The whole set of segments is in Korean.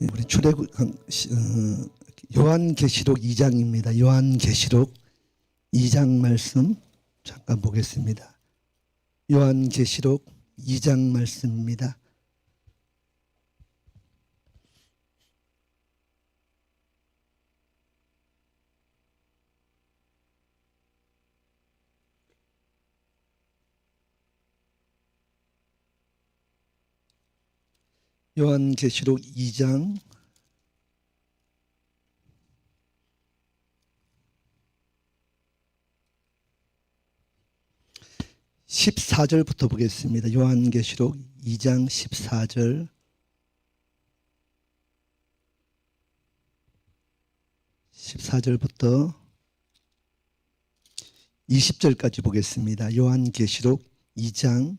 우리 출애굽 요한계시록 2장입니다. 요한계시록 2장 말씀 잠깐 보겠습니다. 요한계시록 2장 말씀입니다. 요한계시록 2장 14절부터 보겠습니다. 요한계시록 2장 14절 14절부터 20절까지 보겠습니다. 요한계시록 2장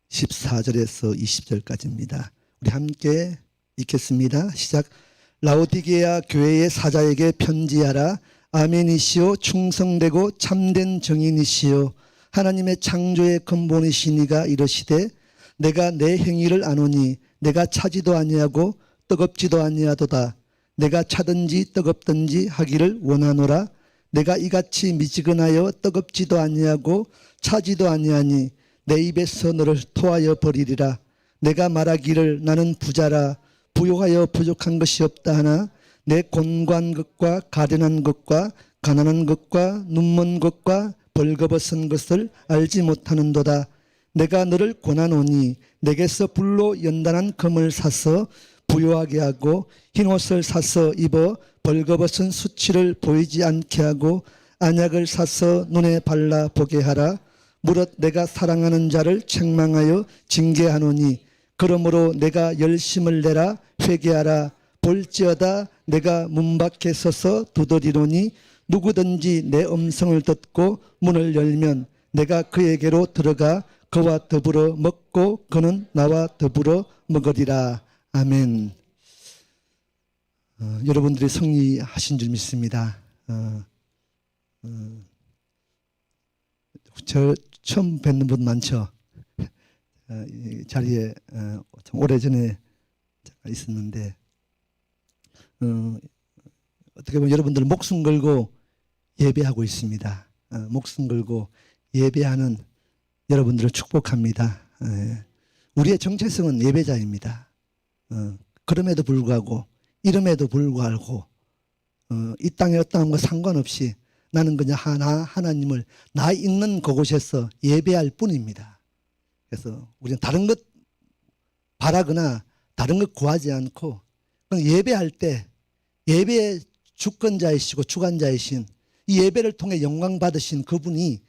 14절에서 20절까지입니다. 우리 함께 읽겠습니다. 시작. 라오디게아 교회의 사자에게 편지하라. 아멘이시오 충성되고 참된 정인이시오 하나님의 창조의 근본이시니가 이르시되 내가 내 행위를 아노니 내가 차지도 아니하고 뜨겁지도 아니하도다. 내가 차든지 뜨겁든지 하기를 원하노라. 내가 이같이 미지근하여 뜨겁지도 아니하고 차지도 아니하니 내 입에서 너를 토하여 버리리라. 내가 말하기를 나는 부자라 부요하여 부족한 것이 없다 하나 내 곤고한 것과 가련한 것과 가난한 것과 눈먼 것과 벌거벗은 것을 알지 못하는도다. 내가 너를 권하노니 내게서 불로 연단한 금을 사서 부요하게 하고 흰옷을 사서 입어 벌거벗은 수치를 보이지 않게 하고 안약을 사서 눈에 발라 보게 하라. 무릇 내가 사랑하는 자를 책망하여 징계하노니 그러므로 내가 열심을 내라 회개하라. 볼지어다 내가 문 밖에 서서 두드리노니 누구든지 내 음성을 듣고 문을 열면 내가 그에게로 들어가 그와 더불어 먹고 그는 나와 더불어 먹으리라. 아멘. 여러분들이 승리하신 줄 믿습니다. 저 처음 뵙는 분 많죠? 이 자리에 오래전에 있었는데 어떻게 보면 여러분들 목숨 걸고 예배하고 있습니다. 목숨 걸고 예배하는 여러분들을 축복합니다. 우리의 정체성은 예배자입니다. 그럼에도 불구하고 이름에도 불구하고 이 땅의 어떠한 것 상관없이 나는 그냥 하나님을 나 있는 그곳에서 예배할 뿐입니다. 그래서 우리는 다른 것 바라거나 다른 것 구하지 않고 예배할 때 예배의 주권자이시고 주관자이신 이 예배를 통해 영광 받으신 그분이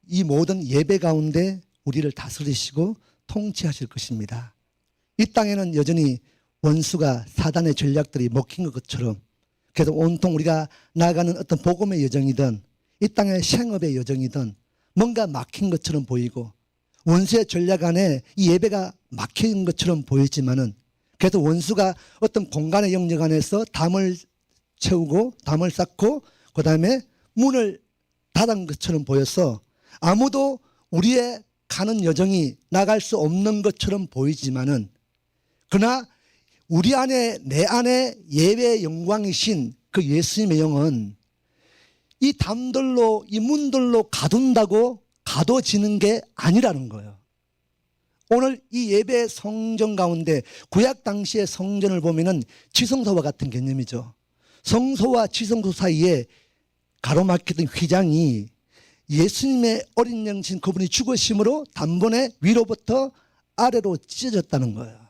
이 모든 예배 가운데 우리를 다스리시고 통치하실 것입니다. 이 땅에는 여전히 원수가 사단의 전략들이 먹힌 것처럼 그래서 온통 우리가 나아가는 어떤 복음의 여정이든 이 땅의 생업의 여정이든 뭔가 막힌 것처럼 보이고 원수의 전략 안에 이 예배가 막힌 것처럼 보이지만은 그래서 원수가 어떤 공간의 영역 안에서 담을 채우고 담을 쌓고 그 다음에 문을 닫은 것처럼 보여서 아무도 우리의 가는 여정이 나갈 수 없는 것처럼 보이지만은 그러나 우리 안에 내 안에 예배의 영광이신 그 예수님의 영은 이 담들로 이 문들로 가둔다고 가둬지는 게 아니라는 거예요. 오늘 이 예배 성전 가운데 구약 당시의 성전을 보면은 지성소와 같은 개념이죠. 성소와 지성소 사이에 가로막히던 휘장이 예수님의 어린 양신 그분이 죽으심으로 단번에 위로부터 아래로 찢어졌다는 거예요.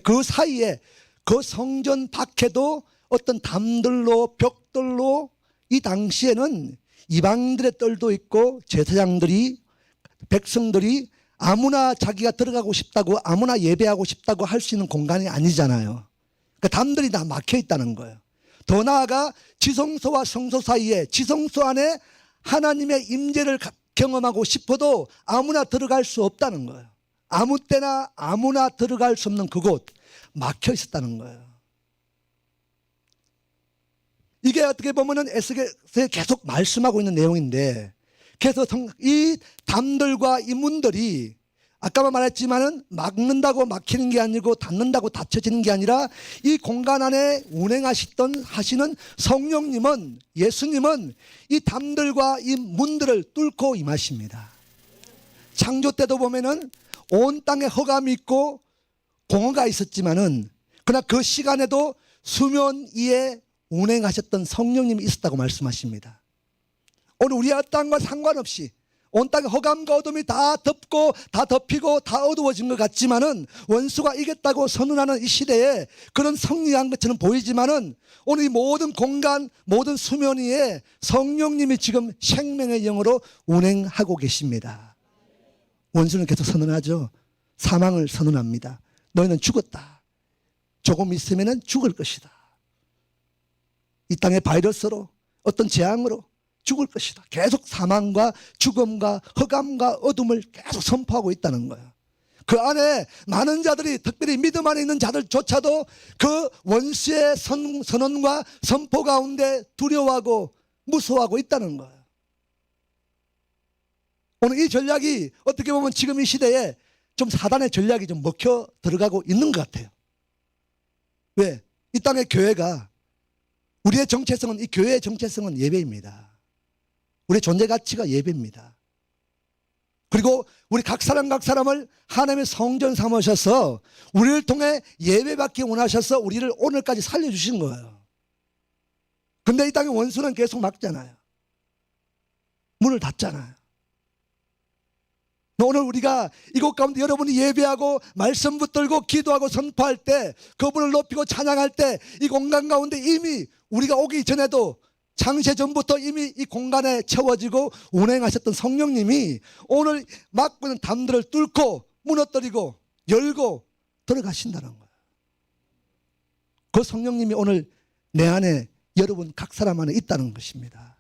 그 사이에 그 성전 밖에도 어떤 담들로 벽돌로 이 당시에는 이방인들의 뜰도 있고 제사장들이 백성들이 아무나 자기가 들어가고 싶다고 아무나 예배하고 싶다고 할 수 있는 공간이 아니잖아요. 그 담들이 다 막혀 있다는 거예요. 더 나아가 지성소와 성소 사이에 지성소 안에 하나님의 임재를 경험하고 싶어도 아무나 들어갈 수 없다는 거예요. 아무 때나 아무나 들어갈 수 없는 그곳 막혀 있었다는 거예요. 이게 어떻게 보면은 에스겔에 계속 말씀하고 있는 내용인데 그래서 이 담들과 이 문들이 아까만 말했지만은 막는다고 막히는 게 아니고 닫는다고 닫혀지는 게 아니라 이 공간 안에 하시는 성령님은, 예수님은 이 담들과 이 문들을 뚫고 임하십니다. 창조 때도 보면은 온 땅에 흑암이 있고 공허가 있었지만은 그러나 그 시간에도 수면 위에 운행하셨던 성령님이 있었다고 말씀하십니다. 오늘 우리의 땅과 상관없이 온 땅에 허감과 어둠이 다 덮고 다 덮이고 다 어두워진 것 같지만은 원수가 이겼다고 선언하는 이 시대에 그런 승리한 것처럼 보이지만은 오늘 이 모든 공간, 모든 수면 위에 성령님이 지금 생명의 영으로 운행하고 계십니다. 원수는 계속 선언하죠. 사망을 선언합니다. 너희는 죽었다. 조금 있으면 죽을 것이다. 이 땅의 바이러스로, 어떤 재앙으로 죽을 것이다. 계속 사망과 죽음과 흑암과 어둠을 계속 선포하고 있다는 거예요. 그 안에 많은 자들이, 특별히 믿음 안에 있는 자들조차도 그 원수의 선언과 선포 가운데 두려워하고 무서워하고 있다는 거예요. 오늘 이 전략이 어떻게 보면 지금 이 시대에 좀 사단의 전략이 좀 먹혀 들어가고 있는 것 같아요. 왜? 이 땅의 교회가, 우리의 정체성은, 이 교회의 정체성은 예배입니다. 우리의 존재 가치가 예배입니다. 그리고 우리 각 사람을 하나님의 성전 삼으셔서 우리를 통해 예배받기 원하셔서 우리를 오늘까지 살려주신 거예요. 근데 이 땅의 원수는 계속 막잖아요. 문을 닫잖아요. 오늘 우리가 이곳 가운데 여러분이 예배하고 말씀 붙들고 기도하고 선포할 때, 그분을 높이고 찬양할 때 이 공간 가운데 이미 우리가 오기 전에도 창세 전부터 이미 이 공간에 채워지고 운행하셨던 성령님이 오늘 막고 있는 담들을 뚫고 무너뜨리고 열고 들어가신다는 거예요. 그 성령님이 오늘 내 안에, 여러분 각 사람 안에 있다는 것입니다.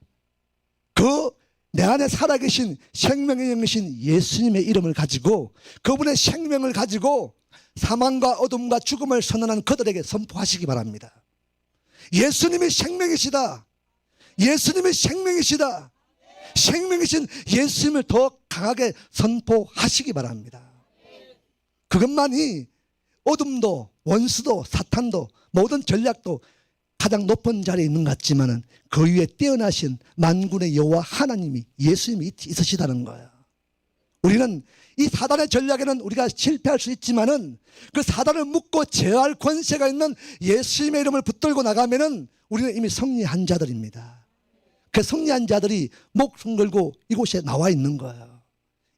그 내 안에 살아계신 생명의 영이신 예수님의 이름을 가지고, 그분의 생명을 가지고 사망과 어둠과 죽음을 선언한 그들에게 선포하시기 바랍니다. 예수님이 생명이시다. 예수님이 생명이시다. 생명이신 예수님을 더 강하게 선포하시기 바랍니다. 그것만이 어둠도, 원수도, 사탄도, 모든 전략도 가장 높은 자리에 있는 것 같지만은 그 위에 뛰어나신 만군의 여호와 하나님이, 예수님이 있으시다는 거예요. 우리는 이 사단의 전략에는 우리가 실패할 수 있지만은 그 사단을 묶고 제어할 권세가 있는 예수님의 이름을 붙들고 나가면은 우리는 이미 승리한 자들입니다. 그 승리한 자들이 목숨 걸고 이곳에 나와 있는 거예요.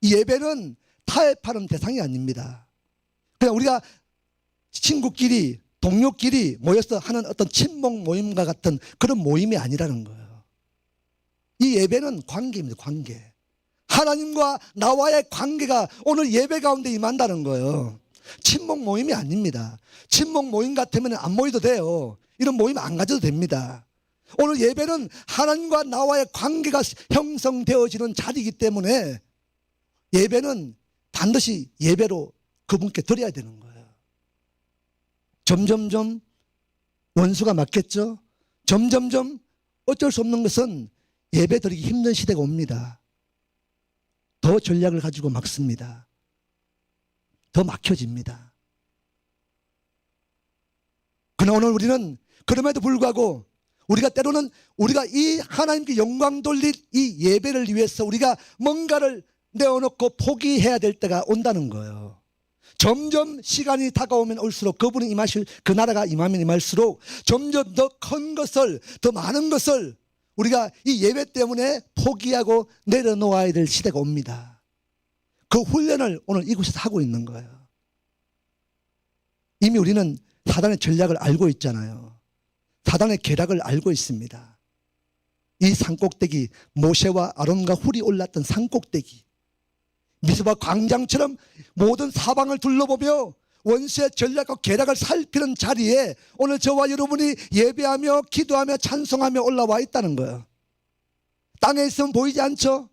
이 예배는 타협하는 대상이 아닙니다. 그냥 우리가 친구끼리, 동료끼리 모여서 하는 어떤 친목 모임과 같은 그런 모임이 아니라는 거예요. 이 예배는 관계입니다. 관계. 하나님과 나와의 관계가 오늘 예배 가운데 임한다는 거예요. 친목 모임이 아닙니다. 친목 모임 같으면 안 모여도 돼요. 이런 모임 안 가져도 됩니다. 오늘 예배는 하나님과 나와의 관계가 형성되어지는 자리이기 때문에 예배는 반드시 예배로 그분께 드려야 되는 거예요. 점점점 원수가 막겠죠. 점점점 어쩔 수 없는 것은 예배 드리기 힘든 시대가 옵니다. 더 전략을 가지고 막습니다. 더 막혀집니다. 그러나 오늘 우리는 그럼에도 불구하고 우리가 때로는 우리가 이 하나님께 영광 돌릴 이 예배를 위해서 우리가 뭔가를 내어놓고 포기해야 될 때가 온다는 거예요. 점점 시간이 다가오면 올수록 그분이 임하실, 그 나라가 임하면 임할수록 점점 더 큰 것을, 더 많은 것을 우리가 이 예배 때문에 포기하고 내려놓아야 될 시대가 옵니다. 그 훈련을 오늘 이곳에서 하고 있는 거예요. 이미 우리는 사단의 전략을 알고 있잖아요. 사단의 계략을 알고 있습니다. 이 산꼭대기, 모세와 아론과 훌이 올랐던 산꼭대기, 미스바 광장처럼 모든 사방을 둘러보며 원수의 전략과 계략을 살피는 자리에 오늘 저와 여러분이 예배하며 기도하며 찬송하며 올라와 있다는 거예요. 땅에 있으면 보이지 않죠?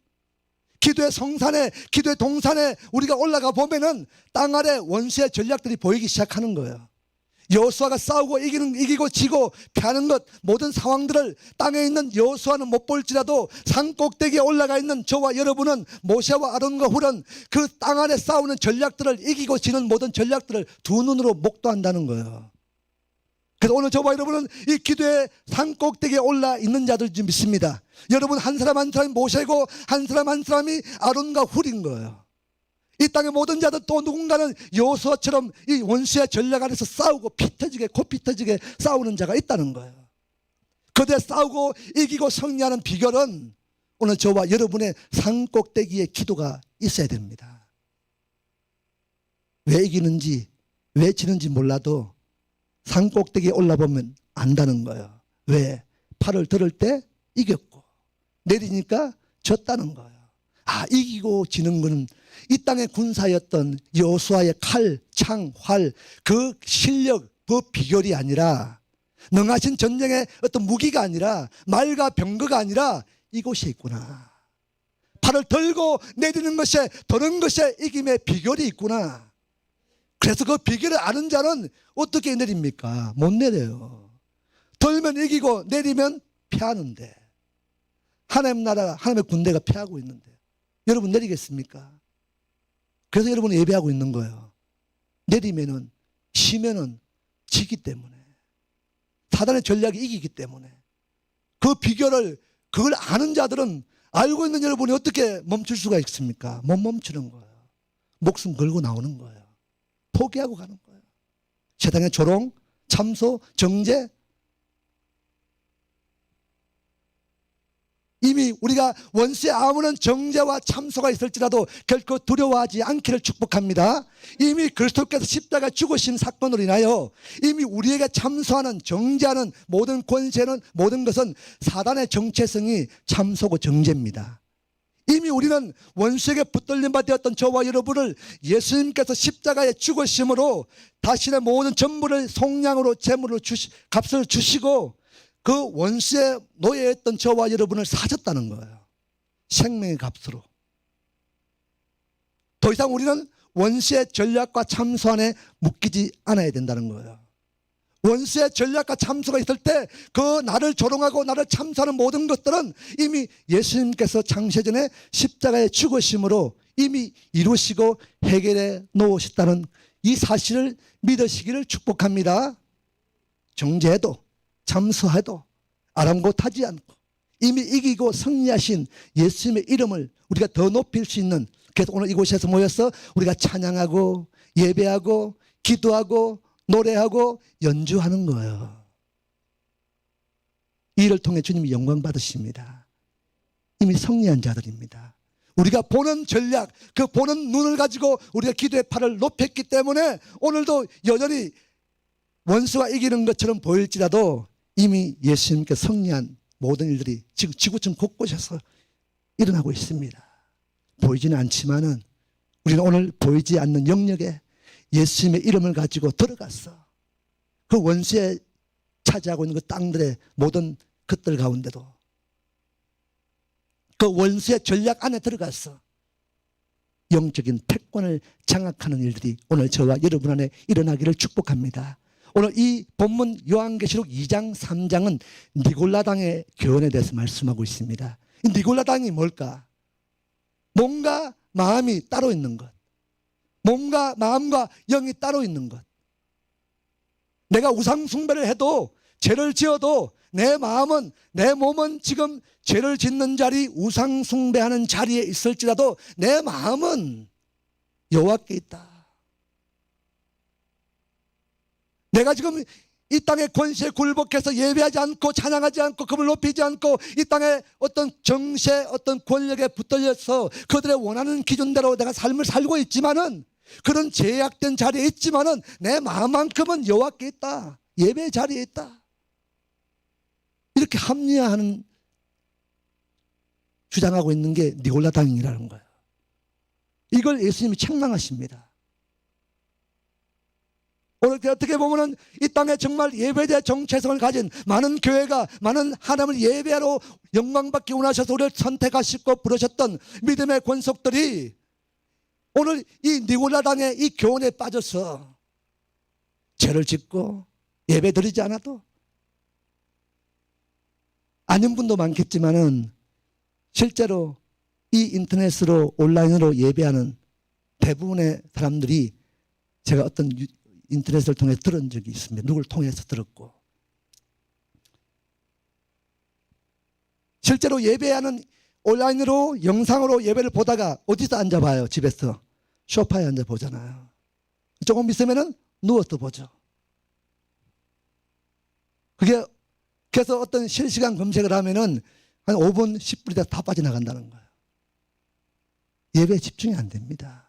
기도의 성산에, 기도의 동산에 우리가 올라가 보면은 땅 아래 원수의 전략들이 보이기 시작하는 거예요. 여호수아가 싸우고 이기고 지고 패하는 것, 모든 상황들을 땅에 있는 여호수아는 못 볼지라도 산 꼭대기에 올라가 있는 저와 여러분은, 모세와 아론과 훌은 그 땅 안에 싸우는 전략들을, 이기고 지는 모든 전략들을 두 눈으로 목도한다는 거예요. 그래서 오늘 저와 여러분은 이 기도의 산 꼭대기에 올라 있는 자들 줄 믿습니다. 여러분 한 사람 한 사람이 모세고 한 사람 한 사람이 아론과 훌인 거예요. 이 땅의 모든 자들, 또 누군가는 여호수아처럼 이 원수의 전략 안에서 싸우고 피 터지게, 코피 터지게 싸우는 자가 있다는 거예요. 그대 싸우고 이기고 승리하는 비결은 오늘 저와 여러분의 산 꼭대기에 기도가 있어야 됩니다. 왜 이기는지 왜 지는지 몰라도 산 꼭대기에 올라보면 안다는 거예요. 왜? 팔을 들을 때 이겼고 내리니까 졌다는 거예요. 아, 이기고 지는 것은 이 땅의 군사였던 여호수아의 칼, 창, 활, 그 실력, 그 비결이 아니라, 능하신 전쟁의 어떤 무기가 아니라, 말과 병거가 아니라 이곳에 있구나. 팔을 들고 내리는 것에, 드는 것에 이김의 비결이 있구나. 그래서 그 비결을 아는 자는 어떻게 내립니까? 못 내려요. 들면 이기고 내리면 패하는데, 하나님 나라, 하나님의 군대가 패하고 있는데 여러분 내리겠습니까? 그래서 여러분은 예배하고 있는 거예요. 내리면은, 쉬면은 지기 때문에, 사단의 전략이 이기기 때문에. 그 비결을, 그걸 아는 자들은, 알고 있는 여러분이 어떻게 멈출 수가 있습니까? 못 멈추는 거예요. 목숨 걸고 나오는 거예요. 포기하고 가는 거예요. 세상의 조롱, 참소, 정죄, 이미 우리가 원수의 아무런 정죄와 참소가 있을지라도 결코 두려워하지 않기를 축복합니다. 이미 그리스도께서 십자가 죽으신 사건으로 인하여 이미 우리에게 참소하는, 정죄하는 모든 권세는, 모든 것은 사단의 정체성이 참소고 정죄입니다. 이미 우리는 원수에게 붙들림 바 되었던 저와 여러분을 예수님께서 십자가에 죽으심으로 자신의 모든 전부를 속량으로 제물로 값을 주시고 그 원수의 노예였던 저와 여러분을 사셨다는 거예요. 생명의 값으로. 더 이상 우리는 원수의 전략과 참소 안에 묶이지 않아야 된다는 거예요. 원수의 전략과 참소가 있을 때 그 나를 조롱하고 나를 참소하는 모든 것들은 이미 예수님께서 창세전에 십자가에 죽으심으로 이미 이루시고 해결해 놓으셨다는 이 사실을 믿으시기를 축복합니다. 정죄해도 참소해도 아랑곳하지 않고 이미 이기고 승리하신 예수님의 이름을 우리가 더 높일 수 있는, 그래서 오늘 이곳에서 모여서 우리가 찬양하고 예배하고 기도하고 노래하고 연주하는 거예요. 이 일을 통해 주님이 영광 받으십니다. 이미 승리한 자들입니다. 우리가 보는 전략, 그 보는 눈을 가지고 우리가 기도의 팔을 높였기 때문에 오늘도 여전히 원수가 이기는 것처럼 보일지라도 이미 예수님께 승리한 모든 일들이 지금 지구촌 곳곳에서 일어나고 있습니다. 보이지는 않지만은 우리는 오늘 보이지 않는 영역에 예수님의 이름을 가지고 들어갔어. 그 원수에 차지하고 있는 그 땅들의 모든 것들 가운데도 그 원수의 전략 안에 들어갔어. 영적인 패권을 장악하는 일들이 오늘 저와 여러분 안에 일어나기를 축복합니다. 오늘 이 본문 요한계시록 2장 3장은 니골라당의 교훈에 대해서 말씀하고 있습니다. 이 니골라당이 뭘까? 몸과 마음이 따로 있는 것, 몸과 마음과 영이 따로 있는 것. 내가 우상 숭배를 해도, 죄를 지어도 내 마음은, 내 몸은 지금 죄를 짓는 자리, 우상 숭배하는 자리에 있을지라도 내 마음은 여호와께 있다. 내가 지금 이 땅의 권세에 굴복해서 예배하지 않고 찬양하지 않고 금을 높이지 않고 이 땅의 어떤 정세, 어떤 권력에 붙들려서 그들의 원하는 기준대로 내가 삶을 살고 있지만은, 그런 제약된 자리에 있지만은 내 마음만큼은 여호와께 있다. 예배 자리에 있다. 이렇게 합리화하는, 주장하고 있는 게 니골라당이라는 거예요. 이걸 예수님이 책망하십니다. 오늘 어떻게 보면은 이 땅에 정말 예배에 대한 정체성을 가진 많은 교회가, 많은 하나님을 예배하러 영광받기 원하셔서 우리를 선택하시고 부르셨던 믿음의 권속들이 오늘 이 니골라당의 이 교훈에 빠져서 죄를 짓고 예배 드리지 않아도 아는 분도 많겠지만은 실제로 이 인터넷으로 온라인으로 예배하는 대부분의 사람들이 제가 어떤 인터넷을 통해 들은 적이 있습니다. 누굴 통해서 들었고, 실제로 예배하는 온라인으로 영상으로 예배를 보다가 어디서 앉아봐요? 집에서 소파에 앉아보잖아요. 조금 있으면은 누워서 보죠. 그게 그래서 어떤 실시간 검색을 하면은 한 5분 10분이다 다 빠져나간다는 거예요. 예배에 집중이 안 됩니다.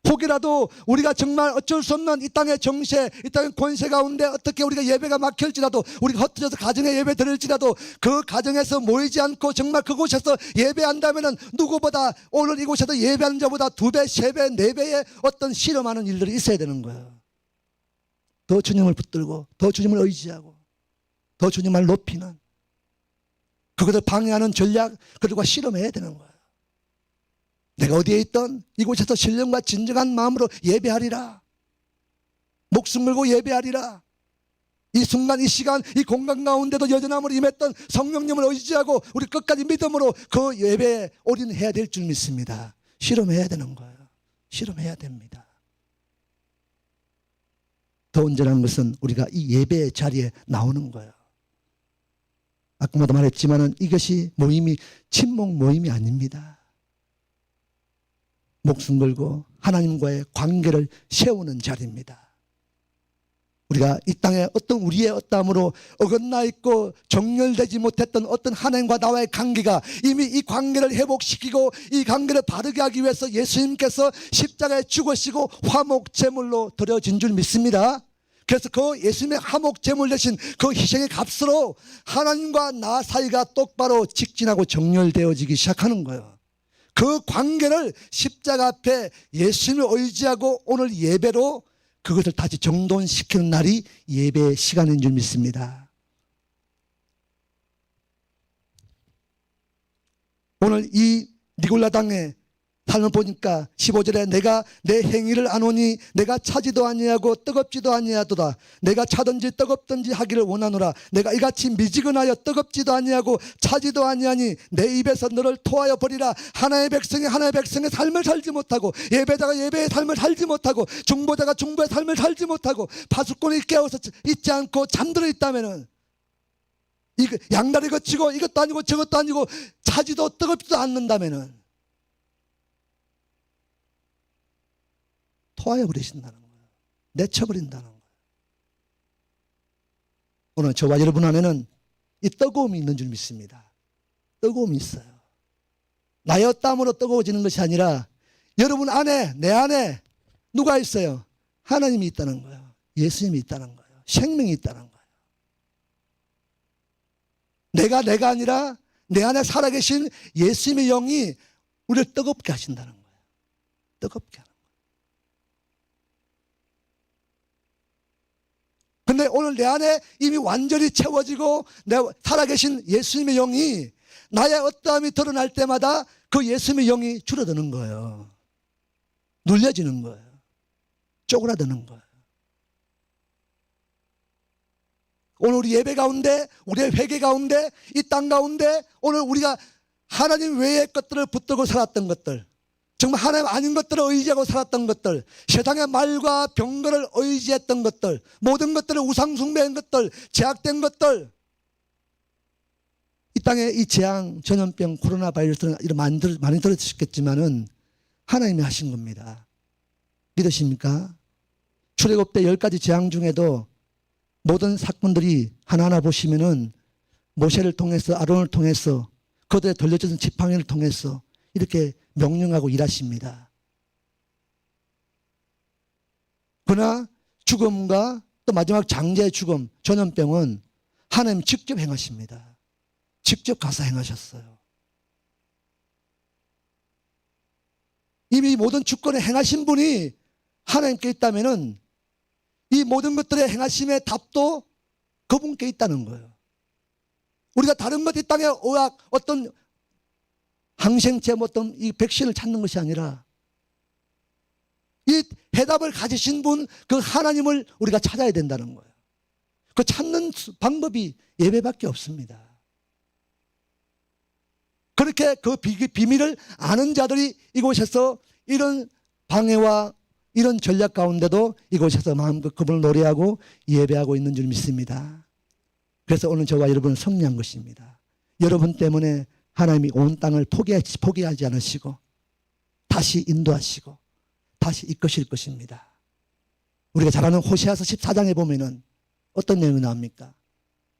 혹이라도 우리가 정말 어쩔 수 없는 이 땅의 정세, 이 땅의 권세 가운데 어떻게 우리가 예배가 막힐지라도, 우리가 헛들여서 가정에 예배 드릴지라도 그 가정에서 모이지 않고 정말 그곳에서 예배한다면은 누구보다 오늘 이곳에서 예배하는 자보다 2배, 3배, 4배의 어떤 실험하는 일들이 있어야 되는 거예요. 더 주님을 붙들고, 더 주님을 의지하고, 더 주님을 높이는, 그것을 방해하는 전략, 그들과 실험해야 되는 거예요. 내가 어디에 있던 이곳에서 신령과 진정한 마음으로 예배하리라. 목숨 걸고 예배하리라. 이 순간, 이 시간, 이 공간 가운데도 여전함으로 임했던 성령님을 의지하고 우리 끝까지 믿음으로 그 예배에 올인해야 될 줄 믿습니다. 실험해야 되는 거예요. 실험해야 됩니다. 더 온전한 것은 우리가 이 예배의 자리에 나오는 거예요. 아까도 말했지만 이것이 모임이 친목 모임이 아닙니다. 목숨 걸고 하나님과의 관계를 세우는 자리입니다. 우리가 이 땅에 어떤 우리의 어떠함으로 어긋나 있고 정렬되지 못했던 어떤 하나님과 나와의 관계가 이미 이 관계를 회복시키고 이 관계를 바르게 하기 위해서 예수님께서 십자가에 죽으시고 화목제물로 드려진 줄 믿습니다. 그래서 그 예수님의 화목제물 대신 그 희생의 값으로 하나님과 나 사이가 똑바로 직진하고 정렬되어지기 시작하는 거예요. 그 관계를 십자가 앞에 예수님을 의지하고 오늘 예배로 그것을 다시 정돈시키는 날이 예배의 시간인 줄 믿습니다. 오늘 이 니골라 당의 삶을 보니까 15절에 내가 내 행위를 아노니 내가 차지도 아니하고 뜨겁지도 아니하도다. 내가 차든지 뜨겁든지 하기를 원하노라. 내가 이같이 미지근하여 뜨겁지도 아니하고 차지도 아니하니 내 입에서 너를 토하여 버리라. 하나의 백성이 하나의 백성의 삶을 살지 못하고 예배자가 예배의 삶을 살지 못하고 중보자가 중보의 삶을 살지 못하고 파수꾼이 깨어서 있지 않고 잠들어 있다면은 양다리 거치고 이것도 아니고 저것도 아니고 차지도 뜨겁지도 않는다면은 토하여 버리신다는 거예요. 내쳐버린다는 거예요. 오늘 저와 여러분 안에는 이 뜨거움이 있는 줄 믿습니다. 뜨거움이 있어요. 나의 땀으로 뜨거워지는 것이 아니라 여러분 안에, 내 안에 누가 있어요? 하나님이 있다는 거예요. 예수님이 있다는 거예요. 생명이 있다는 거예요. 내가 아니라 내 안에 살아계신 예수님의 영이 우리를 뜨겁게 하신다는 거예요. 뜨겁게 하는 거예요. 근데 오늘 내 안에 이미 완전히 채워지고 내 살아계신 예수님의 영이 나의 어떠함이 드러날 때마다 그 예수님의 영이 줄어드는 거예요. 눌려지는 거예요. 쪼그라드는 거예요. 오늘 우리 예배 가운데, 우리의 회개 가운데, 이 땅 가운데 오늘 우리가 하나님 외의 것들을 붙들고 살았던 것들, 정말 하나님 아닌 것들을 의지하고 살았던 것들, 세상의 말과 병거를 의지했던 것들, 모든 것들을 우상숭배한 것들, 제약된 것들, 이 땅에 이 재앙, 전염병, 코로나 바이러스는 많이 들으셨겠지만은 하나님이 하신 겁니다. 믿으십니까? 출애굽 때 10가지 재앙 중에도 모든 사건들이 하나하나 보시면은 모세를 통해서, 아론을 통해서, 그들의 돌려진 지팡이를 통해서 이렇게 명령하고 일하십니다. 그러나 죽음과 또 마지막 장자의 죽음, 전염병은 하나님 직접 행하십니다. 직접 가서 행하셨어요. 이미 모든 주권을 행하신 분이 하나님께 있다면은 이 모든 것들의 행하심의 답도 그분께 있다는 거예요. 우리가 다른 것, 이 땅의 의학, 어떤 항생제, 어떤 이 백신을 찾는 것이 아니라 이 해답을 가지신 분, 그 하나님을 우리가 찾아야 된다는 거예요. 그 찾는 방법이 예배밖에 없습니다. 그렇게 그 비밀을 아는 자들이 이곳에서 이런 방해와 이런 전략 가운데도 이곳에서 마음껏 그분을 노래하고 예배하고 있는 줄 믿습니다. 그래서 오늘 저와 여러분을 승리한 것입니다. 여러분 때문에 하나님이 온 땅을 포기하지 않으시고 다시 인도하시고 다시 이끄실 것입니다. 우리가 잘 아는 호세아서 14장에 보면은 어떤 내용이 나옵니까?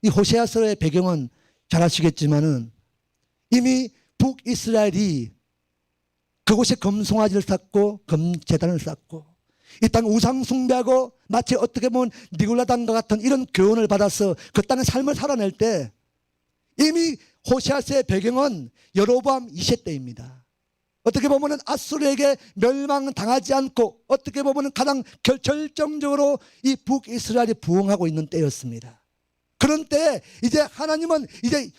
이 호세아서의 배경은 잘 아시겠지만은 이미 북이스라엘이 그곳에 금송아지를 쌓고 금제단을 쌓고 이 땅 우상 숭배하고 마치 어떻게 보면 니골라당과 같은 이런 교훈을 받아서 그 땅의 삶을 살아낼 때 이미 호세아서의 배경은 여로보암 2세 때입니다. 어떻게 보면 아수르에게 멸망당하지 않고 어떻게 보면 가장 결정적으로 이 북이스라엘이 부흥하고 있는 때였습니다. 그런 때 이제 하나님은 이제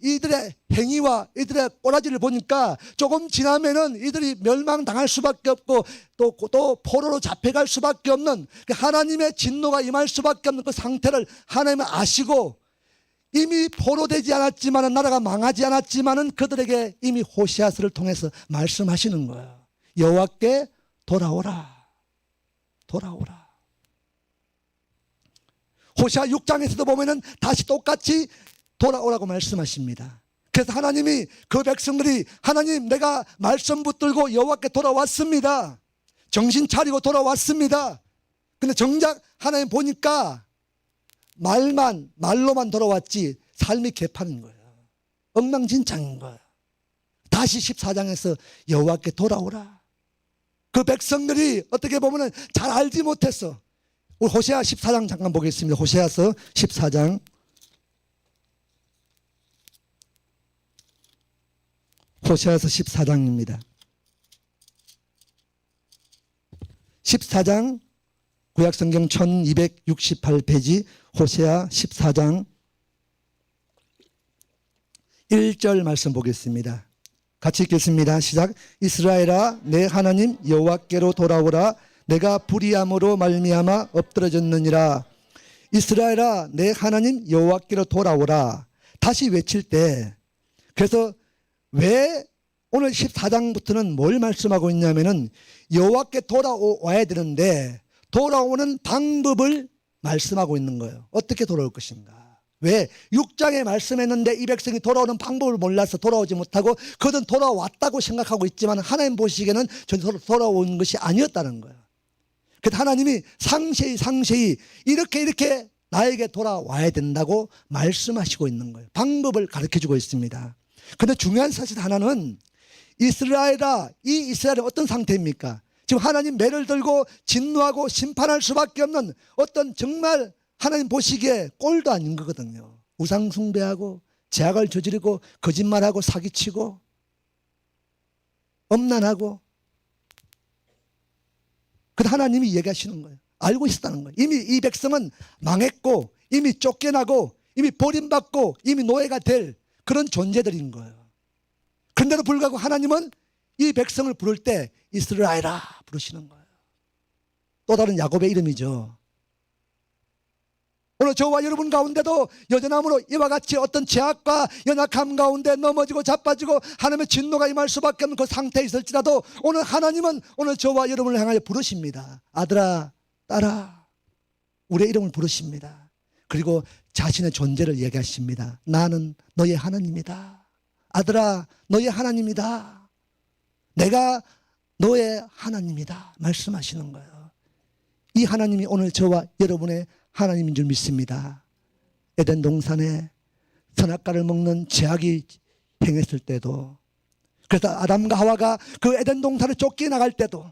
이들의 행위와 이들의 꼬라지를 보니까 조금 지나면은 이들이 멸망당할 수밖에 없고 또 포로로 잡혀갈 수밖에 없는 하나님의 진노가 임할 수밖에 없는 그 상태를 하나님은 아시고 이미 포로되지 않았지만은 나라가 망하지 않았지만은 그들에게 이미 호세아서를 통해서 말씀하시는 거예요. 여호와께 돌아오라. 돌아오라. 호세아 6장에서도 보면은 다시 똑같이 돌아오라고 말씀하십니다. 그래서 하나님이 그 백성들이 하나님 내가 말씀 붙들고 여호와께 돌아왔습니다. 정신 차리고 돌아왔습니다. 근데 정작 하나님 보니까 말로만 돌아왔지 삶이 개판인 거예요. 엉망진창인 거예요. 다시 14장에서 여호와께 돌아오라. 그 백성들이 어떻게 보면은 잘 알지 못했어. 우리 호세아 14장 잠깐 보겠습니다. 호세아서 14장. 호세아서 14장입니다. 14장 구약성경 1268페이지 호세아 14장 1절 말씀 보겠습니다. 같이 읽겠습니다. 시작. 이스라엘아 내 하나님 여호와께로 돌아오라. 내가 불의함으로 말미암아 엎드러졌느니라. 이스라엘아 내 하나님 여호와께로 돌아오라. 다시 외칠 때 그래서 왜 오늘 14장부터는 뭘 말씀하고 있냐면은 여호와께 돌아와야 되는데 돌아오는 방법을 말씀하고 있는 거예요. 어떻게 돌아올 것인가. 왜? 6장에 말씀했는데 이 백성이 돌아오는 방법을 몰라서 돌아오지 못하고 그들은 돌아왔다고 생각하고 있지만 하나님 보시기에는 전혀 돌아온 것이 아니었다는 거예요. 그래서 하나님이 상세히 이렇게 나에게 돌아와야 된다고 말씀하시고 있는 거예요. 방법을 가르쳐주고 있습니다. 그런데 중요한 사실 하나는 이스라엘아, 이 이스라엘은 어떤 상태입니까? 지금 하나님 매를 들고 진노하고 심판할 수밖에 없는 어떤 정말 하나님 보시기에 꼴도 아닌 거거든요. 우상 숭배하고 제약을 저지르고 거짓말하고 사기치고 엄난하고 그 하나님이 얘기하시는 거예요. 알고 있었다는 거예요. 이미 이 백성은 망했고 이미 쫓겨나고 이미 버림받고 이미 노예가 될 그런 존재들인 거예요. 그런데도 불구하고 하나님은 이 백성을 부를 때 이스라엘아 부르시는 거예요. 또 다른 야곱의 이름이죠. 오늘 저와 여러분 가운데도 여전함으로 이와 같이 어떤 제약과 연약함 가운데 넘어지고 자빠지고 하나님의 진노가 임할 수밖에 없는 그 상태에 있을지라도 오늘 하나님은 오늘 저와 여러분을 향하여 부르십니다. 아들아 딸아 우리의 이름을 부르십니다. 그리고 자신의 존재를 얘기하십니다. 나는 너의 하나님이다. 아들아 너의 하나님이다. 내가 너의 하나님이다 말씀하시는 거예요. 이 하나님이 오늘 저와 여러분의 하나님인 줄 믿습니다. 에덴 동산에 선악과를 먹는 죄악이 행했을 때도 그래서 아담과 하와가 그 에덴 동산을 쫓겨나갈 때도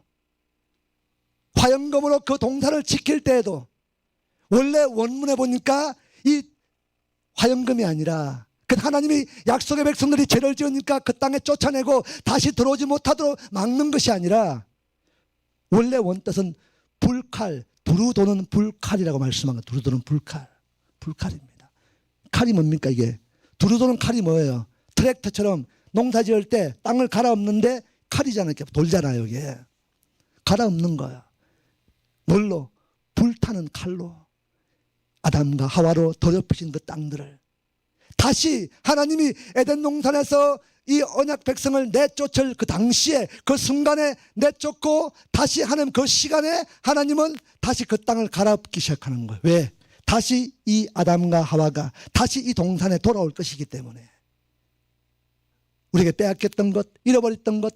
화영검으로 그 동산을 지킬 때에도 원래 원문에 보니까 이 화영검이 아니라 그 하나님이 약속의 백성들이 죄를 지으니까 그 땅에 쫓아내고 다시 들어오지 못하도록 막는 것이 아니라 원래 원뜻은 불칼 두루 도는 불칼이라고 말씀한 거예요. 두루 도는 불칼입니다. 칼이 뭡니까 이게? 두루 도는 칼이 뭐예요? 트랙터처럼 농사 지을 때 땅을 갈아엎는데 칼이잖아요. 이렇게 돌잖아요 이게. 갈아엎는 거야. 뭘로? 불타는 칼로. 아담과 하와로 더럽히신 그 땅들을 다시 하나님이 에덴 동산에서 이 언약 백성을 내쫓을 그 당시에 그 순간에 내쫓고 다시 하는 그 시간에 하나님은 다시 그 땅을 갈아엎기 시작하는 거예요. 왜? 다시 이 아담과 하와가 다시 이 동산에 돌아올 것이기 때문에. 우리가 빼앗겼던 것, 잃어버렸던 것,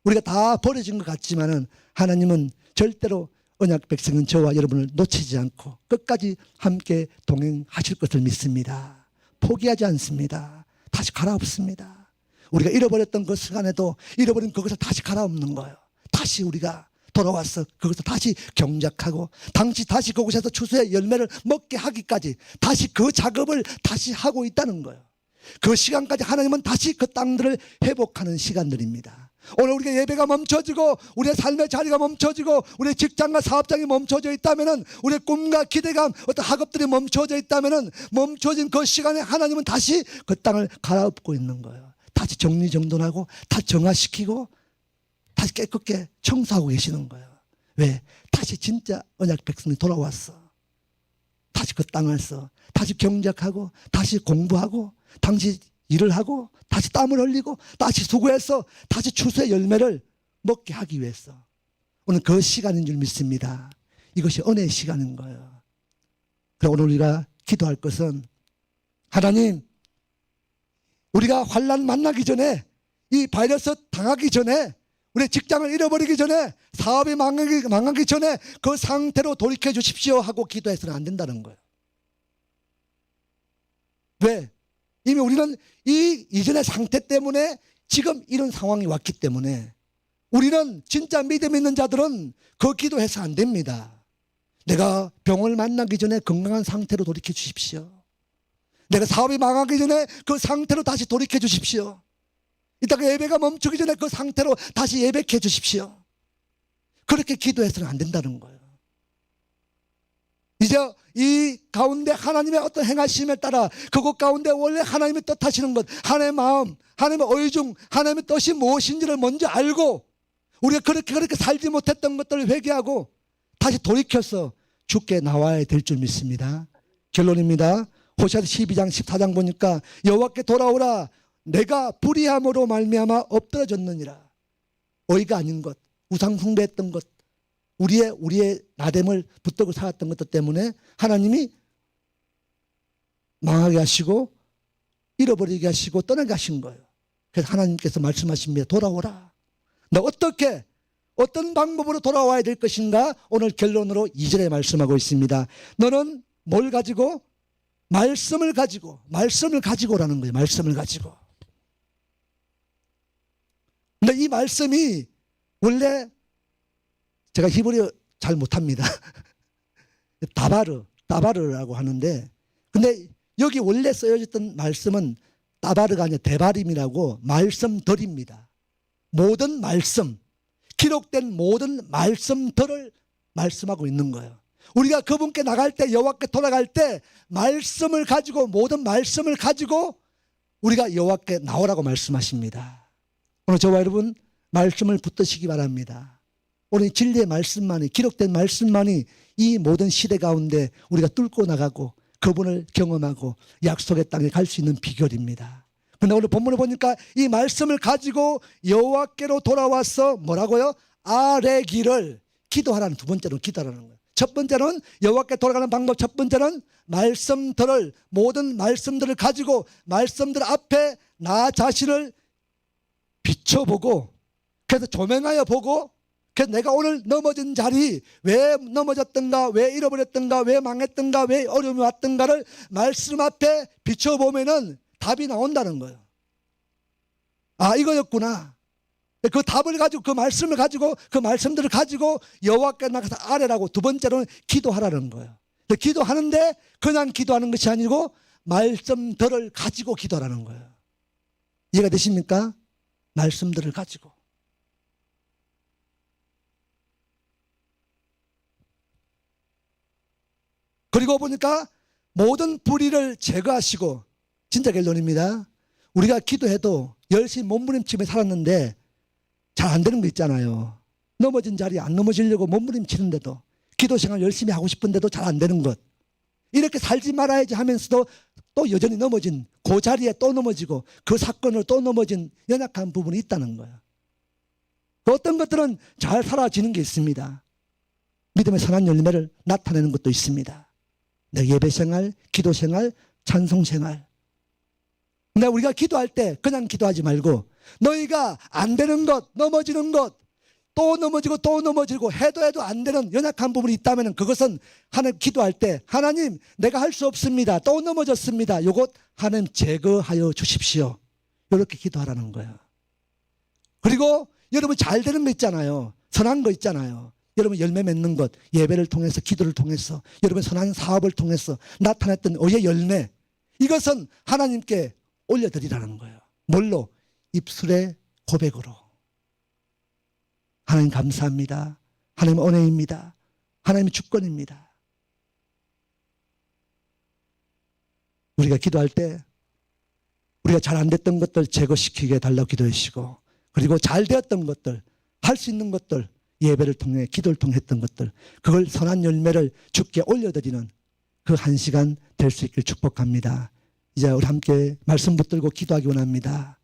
우리가 다 버려진 것 같지만은 하나님은 절대로 언약 백성은 저와 여러분을 놓치지 않고 끝까지 함께 동행하실 것을 믿습니다. 포기하지 않습니다. 다시 갈아엎습니다. 우리가 잃어버렸던 그 시간에도 잃어버린 그것을 다시 갈아엎는 거예요. 다시 우리가 돌아와서 그것을 다시 경작하고 다시 그곳에서 추수의 열매를 먹게 하기까지 다시 그 작업을 다시 하고 있다는 거예요. 그 시간까지 하나님은 다시 그 땅들을 회복하는 시간들입니다. 오늘 우리가 예배가 멈춰지고 우리의 삶의 자리가 멈춰지고 우리의 직장과 사업장이 멈춰져 있다면 우리의 꿈과 기대감 어떤 학업들이 멈춰져 있다면 멈춰진 그 시간에 하나님은 다시 그 땅을 갈아엎고 있는 거예요. 다시 정리정돈하고 다시 정화시키고 다시 깨끗게 청소하고 계시는 거예요. 왜? 다시 진짜 언약 백성이 돌아왔어. 다시 그 땅에서 다시 경작하고 다시 공부하고 다시 일을 하고 다시 땀을 흘리고 다시 수고해서 다시 추수의 열매를 먹게 하기 위해서 오늘 그 시간인 줄 믿습니다. 이것이 은혜의 시간인 거예요. 그래서 오늘 우리가 기도할 것은 하나님, 우리가 환난 만나기 전에 이 바이러스 당하기 전에 우리 직장을 잃어버리기 전에 사업이 망하기 전에 그 상태로 돌이켜 주십시오 하고 기도해서는 안 된다는 거예요. 왜? 이미 우리는 이 이전의 상태 때문에 지금 이런 상황이 왔기 때문에 우리는 진짜 믿음 있는 자들은 그 기도해서 안 됩니다. 내가 병을 만나기 전에 건강한 상태로 돌이켜 주십시오. 내가 사업이 망하기 전에 그 상태로 다시 돌이켜 주십시오. 이따가 예배가 멈추기 전에 그 상태로 다시 예배해 주십시오. 그렇게 기도해서는 안 된다는 거예요. 이제 이 가운데 하나님의 어떤 행하심에 따라 그곳 가운데 원래 하나님의 뜻하시는 것, 하나님의 마음, 하나님의 의중, 하나님의 뜻이 무엇인지를 먼저 알고 우리가 그렇게 살지 못했던 것들을 회개하고 다시 돌이켜서 주께 나와야 될 줄 믿습니다. 결론입니다. 호세아서 12장 14장 보니까 여호와께 돌아오라, 내가 불의함으로 말미암아 엎드러졌느니라. 어이가 아닌 것, 우상 숭배했던 것, 우리의 나됨을 붙들고 살았던 것들 때문에 하나님이 망하게 하시고 잃어버리게 하시고 떠나게 하신 거예요. 그래서 하나님께서 말씀하십니다. 돌아오라. 너 어떤 방법으로 돌아와야 될 것인가? 오늘 결론으로 2절에 말씀하고 있습니다. 너는 뭘 가지고? 말씀을 가지고라는 거예요. 말씀을 가지고. 근데 이 말씀이 원래 제가 히브리어 잘 못합니다. 다바르라고 하는데, 근데 여기 원래 쓰여졌던 말씀은 다바르가 아니라 데바림이라고 말씀들입니다. 모든 말씀, 기록된 모든 말씀들을 말씀하고 있는 거예요. 우리가 그분께 나갈 때, 여호와께 돌아갈 때 말씀을 가지고, 모든 말씀을 가지고 우리가 여호와께 나오라고 말씀하십니다. 오늘 저와 여러분 말씀을 붙드시기 바랍니다. 오늘 진리의 말씀만이, 기록된 말씀만이 이 모든 시대 가운데 우리가 뚫고 나가고 그분을 경험하고 약속의 땅에 갈 수 있는 비결입니다. 그런데 오늘 본문을 보니까 이 말씀을 가지고 여호와께로 돌아와서 뭐라고요? 아뢰기를 기도하라는, 두 번째로 기도하라는 거예요. 첫 번째는 여호와께 돌아가는 방법, 첫 번째는 모든 말씀들을 가지고 말씀들 앞에 나 자신을 비춰보고, 그래서 조명하여 보고, 그래서 내가 오늘 넘어진 자리, 왜 넘어졌던가, 왜 잃어버렸던가, 왜 망했던가, 왜 어려움이 왔던가를 말씀 앞에 비춰보면은 답이 나온다는 거예요. 아, 이거였구나. 그 답을 가지고, 그 말씀을 가지고, 그 말씀들을 가지고 여호와께 나가서 아뢰라고. 두 번째로는 기도하라는 거예요. 기도하는데 그냥 기도하는 것이 아니고 말씀들을 가지고 기도하라는 거예요. 이해가 되십니까? 말씀들을 가지고. 그리고 보니까 모든 불의를 제거하시고, 진짜 결론입니다. 우리가 기도해도 열심히 몸부림치며 살았는데 잘 안 되는 거 있잖아요. 넘어진 자리에 안 넘어지려고 몸부림치는데도, 기도 생활 열심히 하고 싶은데도 잘 안 되는 것, 이렇게 살지 말아야지 하면서도 또 여전히 넘어진, 그 자리에 또 넘어지고 그 사건으로 또 넘어진 연약한 부분이 있다는 거예요. 어떤 것들은 잘 사라지는 게 있습니다. 믿음의 선한 열매를 나타내는 것도 있습니다. 내 예배생활, 기도생활, 찬송생활. 근데 우리가 기도할 때 그냥 기도하지 말고, 너희가 안 되는 것, 넘어지는 것, 또 넘어지고 또 넘어지고 해도 안 되는 연약한 부분이 있다면 그것은 하나님 기도할 때, 하나님 내가 할 수 없습니다, 또 넘어졌습니다, 요것 하나님 제거하여 주십시오, 이렇게 기도하라는 거예요. 그리고 여러분 잘 되는 거 있잖아요. 선한 거 있잖아요. 여러분 열매 맺는 것, 예배를 통해서, 기도를 통해서, 여러분 선한 사업을 통해서 나타났던 의의 열매, 이것은 하나님께 올려드리라는 거예요. 뭘로? 입술의 고백으로. 하나님 감사합니다, 하나님 은혜입니다, 하나님의 주권입니다. 우리가 기도할 때 우리가 잘 안 됐던 것들 제거시키게 달라고 기도해 주시고, 그리고 잘 되었던 것들, 할 수 있는 것들, 예배를 통해, 기도를 통해 했던 것들, 그걸 선한 열매를 주께 올려드리는 그 한 시간 될 수 있길 축복합니다. 이제 우리 함께 말씀 붙들고 기도하기 원합니다.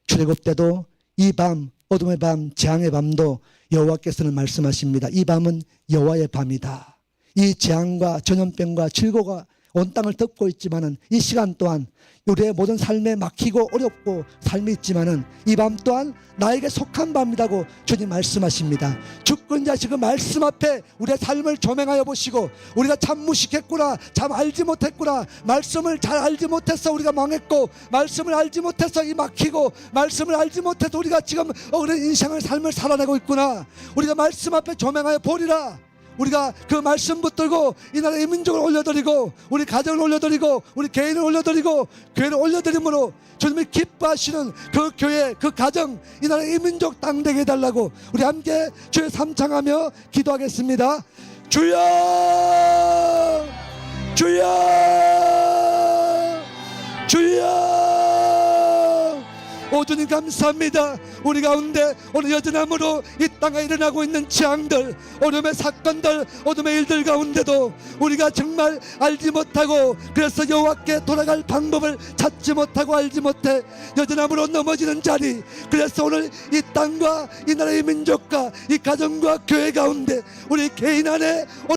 출애굽 때도 이 밤, 어둠의 밤, 재앙의 밤도 여호와께서는 말씀하십니다. 이 밤은 여호와의 밤이다. 이 재앙과 전염병과 질고가 온 땅을 덮고 있지만은 이 시간 또한 우리의 모든 삶에 막히고 어렵고 삶이 있지만은 이 밤 또한 나에게 속한 밤이라고 주님 말씀하십니다. 주권 자식 그 말씀 앞에 우리의 삶을 조명하여 보시고, 우리가 참 무식했구나, 참 알지 못했구나, 말씀을 잘 알지 못해서 우리가 망했고, 말씀을 알지 못해서 이 막히고, 말씀을 알지 못해서 우리가 지금 그런 인생을 삶을 살아내고 있구나. 우리가 말씀 앞에 조명하여 보리라. 우리가 그 말씀 붙들고 이 나라의 민족을 올려드리고, 우리 가정을 올려드리고, 우리 개인을 올려드리고, 교회를 올려드림으로 주님이 기뻐하시는 그 교회, 그 가정, 이 나라의 민족 땅 되게 해달라고 우리 함께 주의 삼창하며 기도하겠습니다. 주여, 주여, 주여. 오 주님 감사합니다. 우리 가운데 오늘 여전함으로 이 땅에 일어나고 있는 재앙들, 어둠의 사건들, 어둠의 일들 가운데도 우리가 정말 알지 못하고, 그래서 여호와께 돌아갈 방법을 찾지 못하고 알지 못해 여전함으로 넘어지는 자리, 그래서 오늘 이 땅과 이 나라의 민족과 이 가정과 교회 가운데 우리 개인 안에